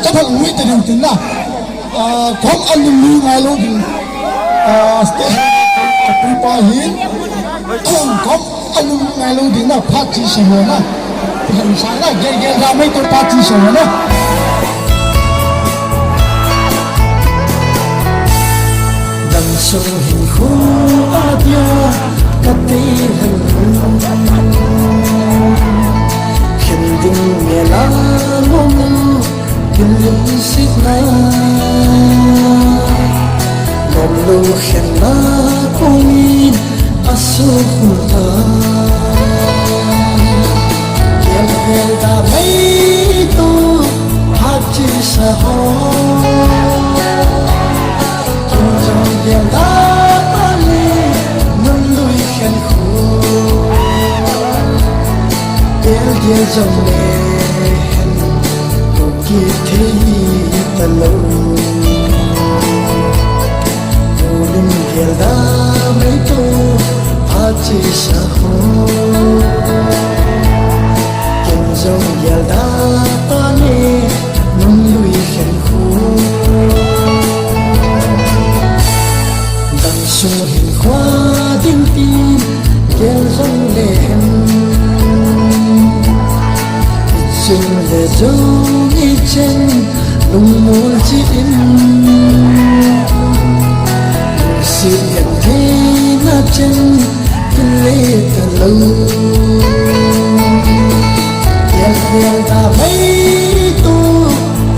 จะพังวิตถึงนะของอันนี้มีไงลูกสเตย์ปริปาหินของอันนี้ไงลูกนะพัดที่เสมอนะเป็นสายนะเกี่ยวกับไม่ตัวพัดที่เสมอนะดังโซหินคู่อาเดียกับตีหันขึ้นดิ่งเมลาโมขึ้นยิ่งสินาลมลูกเห็นนาคงมีอาสุขุตาเกี่ยวเกี่ยวตาไม่ตัวพัดจิสะฮอจงจงเกี่ยวตาตาลีมันลุยเห็นคู่เกี่ยวเกี่ยวจงเล่กิเทีตะลุดูลิมเกลดาไม่ตัวอาจิสะฮอเก็บจงเกลดาตานีนุ่มลุยเข็นคู่ดังสูเห็นควาดินตีเกลจงเล่นจึงเลจงอีเช่นลุงมูลจีนสิยังเทน่าเช่นกิเลสลูยังเดียวตาไม่ตัว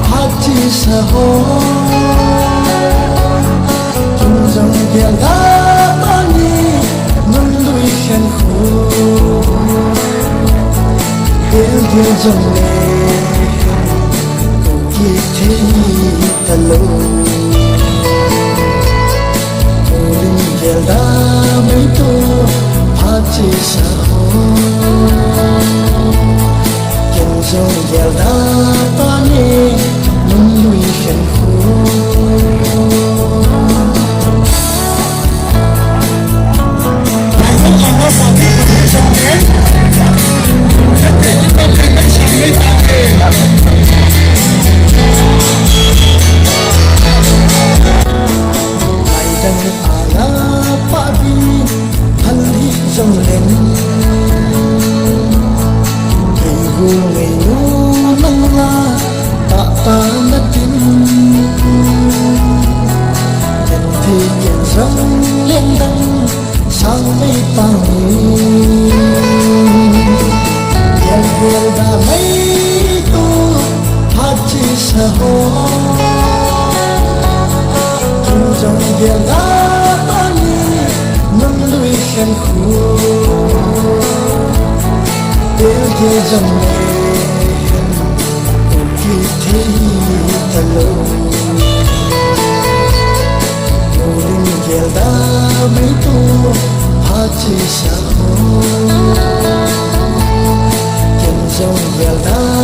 พัดที่สะฮอจงจงเดียวตาตอนนี้มันลุยเข็นคู่เดียวจงเลกิเทตะลุโอลิมเกลดาไม่ตัวพัดจิสะฮอเก็บจงเกลดาตอนนี้นุ่มลุยเข็นคู่sang mấy bao yang berda mấy tu hati sahor chung trong yang tani melalui khen khu del ke jam ne ki thi talo uling gelda mấy tu hati sahor ken jong gelda